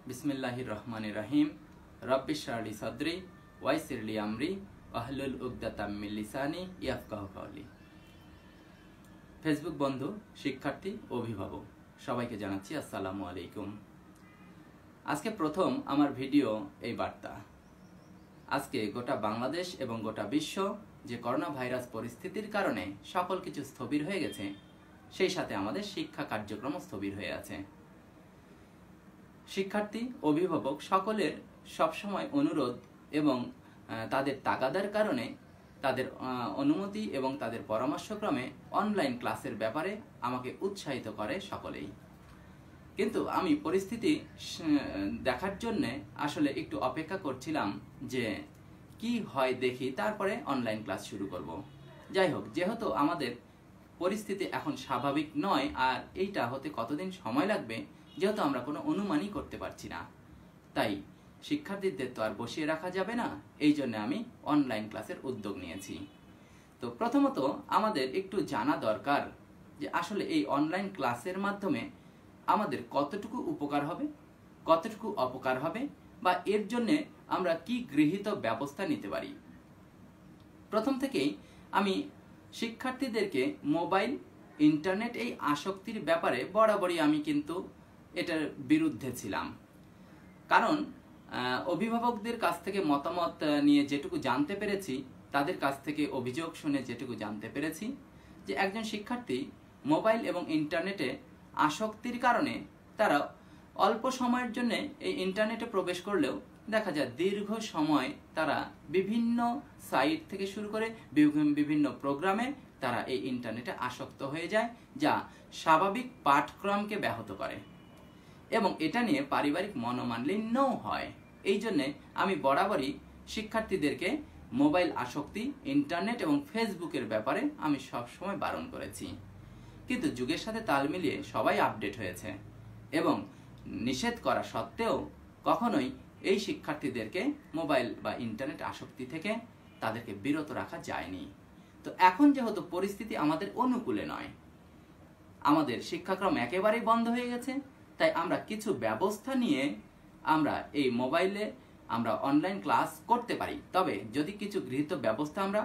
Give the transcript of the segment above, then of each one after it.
বিসমিল্লাহির রহমানির রহিম। রব্বিশ ইশরাহ লি সাদরি ওয়াইসির লি আমরি ওয়াহলুল উকদাতাম মিন লিসানি ইয়াফকাহু কাওলি। ফেসবুক বন্ধু, শিক্ষার্থী, অভিভাবক সবাইকে জানাচ্ছি আসসালামু আলাইকুম। আজকে প্রথম আমার ভিডিও এই বার্তা। আজকে গোটা বাংলাদেশ এবং গোটা বিশ্ব যে করোনা ভাইরাস পরিস্থিতির কারণে সকল কিছু স্থবির হয়ে গেছে, সেই সাথে আমাদের শিক্ষা কার্যক্রম স্থবির হয়ে আছে। শিক্ষার্থী, অভিভাবক সকলের সবসময় অনুরোধ এবং তাদের তাগাদার কারণে, তাদের অনুমতি এবং তাদের পরামর্শক্রমে অনলাইন ক্লাসের ব্যাপারে আমাকে উৎসাহিত করে সকলেই। কিন্তু আমি পরিস্থিতি দেখার জন্যে আসলে একটু অপেক্ষা করছিলাম যে কি হয় দেখি, তারপরে অনলাইন ক্লাস শুরু করব। যাই হোক, যেহেতু আমাদের পরিস্থিতি এখন স্বাভাবিক নয় আর এইটা হতে কতদিন সময় লাগবে যেহেতু আমরা কোনো অনুমানই করতে পারছি না, তাই শিক্ষার্থীদের তো আর বসিয়ে রাখা যাবে না। এই জন্য আমি অনলাইন ক্লাসের উদ্যোগ নিয়েছি। তো প্রথমত আমাদের একটু জানা দরকার যে আসলে এই অনলাইন ক্লাসের মাধ্যমে আমাদের কতটুকু উপকার হবে, কতটুকু অপকার হবে, বা এর জন্যে আমরা কি গৃহীত ব্যবস্থা নিতে পারি। প্রথম থেকেই আমি শিক্ষার্থীদেরকে মোবাইল, ইন্টারনেট এই আসক্তির ব্যাপারে বরাবরই আমি কিন্তু এটার বিরুদ্ধে ছিলাম। কারণ অভিভাবকদের কাছ থেকে মতামত নিয়ে যেটুকু জানতে পেরেছি, তাদের কাছ থেকে অভিযোগ শুনে যেটুকু জানতে পেরেছি, যে একজন শিক্ষার্থী মোবাইল এবং ইন্টারনেটে আসক্তির কারণে তারা অল্প সময়ের জন্য এই ইন্টারনেটে প্রবেশ করলেও দেখা যায় দীর্ঘ সময় তারা বিভিন্ন সাইট থেকে শুরু করে বিভিন্ন প্রোগ্রামে তারা এই ইন্টারনেটে আসক্ত হয়ে যায়, যা স্বাভাবিক পাঠক্রমকে ব্যাহত করে এবং এটা নিয়ে পারিবারিক মনোমালিন্যও হয়। এই জন্যে আমি বরাবরই শিক্ষার্থীদেরকে মোবাইল আসক্তি, ইন্টারনেট এবং ফেসবুকের ব্যাপারে আমি সবসময় বারণ করেছি। কিন্তু যুগের সাথে তাল মিলিয়ে সবাই আপডেট হয়েছে এবং নিষেধ করা সত্ত্বেও কখনোই এই শিক্ষার্থীদেরকে মোবাইল বা ইন্টারনেট আসক্তি থেকে তাদেরকে বিরত রাখা যায়নি। তো এখন যেহেতু পরিস্থিতি আমাদের অনুকূলে নয়, আমাদের শিক্ষাক্রম একেবারেই বন্ধ হয়ে গেছে, তাই আমরা কিছু ব্যবস্থা নিয়ে আমরা এই মোবাইলে আমরা অনলাইন ক্লাস করতে পারি। তবে যদি কিছু গৃহীত ব্যবস্থা আমরা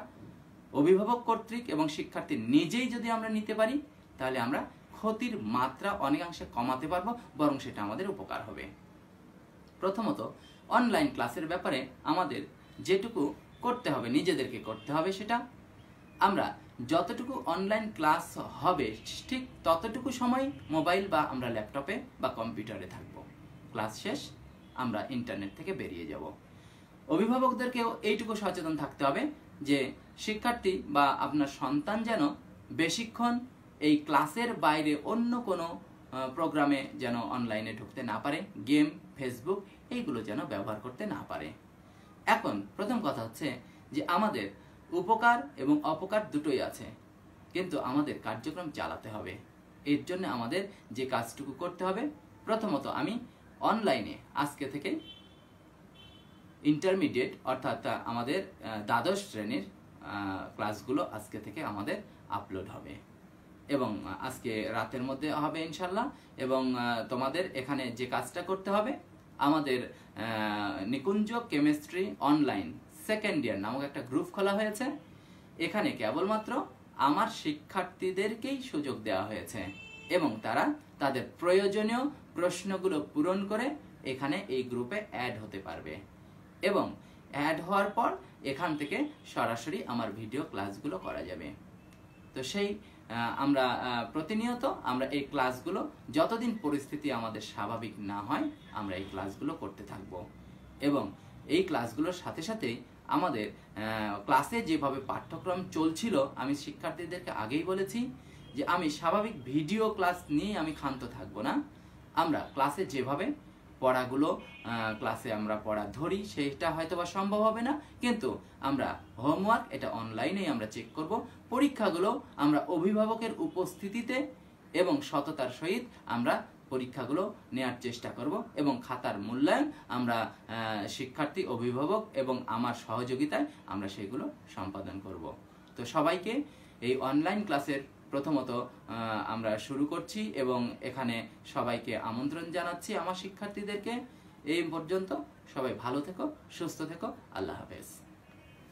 অভিভাবক কর্তৃক এবং শিক্ষার্থী নিজেই যদি আমরা নিতে পারি, তাহলে আমরা ক্ষতির মাত্রা অনেকাংশে কমাতে পারবো, বরং সেটা আমাদের উপকার হবে। প্রথমত অনলাইন ক্লাসের ব্যাপারে আমাদের যেটুকু করতে হবে, নিজেদেরকে করতে হবে, সেটা আমরা যতটুকু অনলাইন ক্লাস হবে ঠিক ততটুকু সময় মোবাইল বা আমরা ল্যাপটপে বা কম্পিউটারে থাকব। ক্লাস শেষ আমরা ইন্টারনেট থেকে বেরিয়ে যাব। অভিভাবকদেরকেও এইটুকু সচেতন থাকতে হবে যে শিক্ষার্থী বা আপনার সন্তান যেন বেশিক্ষণ এই ক্লাসের বাইরে অন্য কোনো প্রোগ্রামে যেন অনলাইনে ঢুকতে না পারে, গেম, ফেসবুক এইগুলো যেন ব্যবহার করতে না পারে। এখন প্রথম কথা হচ্ছে যে আমাদের উপকার এবং অপকার দুটোই আছে, কিন্তু আমাদের কার্যক্রম চালাতে হবে। এর জন্য আমাদের যে কাজটুকু করতে হবে, প্রথমত আমি অনলাইনে আজকে থেকে ইন্টারমিডিয়েট অর্থাৎ আমাদের দ্বাদশ শ্রেণীর ক্লাসগুলো আজকে থেকে আমাদের আপলোড হবে এবং আজকে রাতের মধ্যে হবে ইনশাল্লাহ। এবং তোমাদের এখানে যে কাজটা করতে হবে, আমাদের নিকুঞ্জ কেমিস্ট্রি অনলাইন সেকেন্ড ইয়ার নামক একটা গ্রুপ খোলা হয়েছে। এখানে কেবলমাত্র আমার শিক্ষার্থীদেরকেই সুযোগ দেওয়া হয়েছে এবং তারা তাদের প্রয়োজনীয় প্রশ্নগুলো পূরণ করে এখানে এই গ্রুপে অ্যাড হতে পারবে এবং অ্যাড হওয়ার পর এখান থেকে সরাসরি আমার ভিডিও ক্লাসগুলো করা যাবে। তো সেই আমরা প্রতিনিয়ত আমরা এই ক্লাসগুলো যতদিন পরিস্থিতি আমাদের স্বাভাবিক না হয় আমরা এই ক্লাসগুলো করতে থাকব এবং এই ক্লাসগুলোর সাথে সাথে আমাদের ক্লাসে যেভাবে পাঠ্যক্রম চলছিল, আমি শিক্ষার্থীদেরকে আগেই বলেছি যে আমি স্বাভাবিক ভিডিও ক্লাস নিয়ে আমি ক্ষান্ত থাকবো না। আমরা ক্লাসে যেভাবে পড়াগুলো ক্লাসে আমরা পড়া ধরি সেটা হয়তো বা সম্ভব হবে না, কিন্তু আমরা হোমওয়ার্ক এটা অনলাইনেই আমরা চেক করব। পরীক্ষাগুলো আমরা অভিভাবকের উপস্থিতিতে এবং সততার সহিত আমরা পরীক্ষাগুলো নেওয়ার চেষ্টা করব এবং খাতার মূল্যায়ন আমরা শিক্ষার্থী, অভিভাবক এবং আমার সহযোগিতায় আমরা সেগুলো সম্পাদন করব। তো সবাইকে এই অনলাইন ক্লাসের প্রথমত আমরা শুরু করছি এবং এখানে সবাইকে আমন্ত্রণ জানাচ্ছি আমার শিক্ষার্থীদেরকে এই পর্যন্ত সবাই ভালো থেকো, সুস্থ থেকো। আল্লাহ হাফেজ।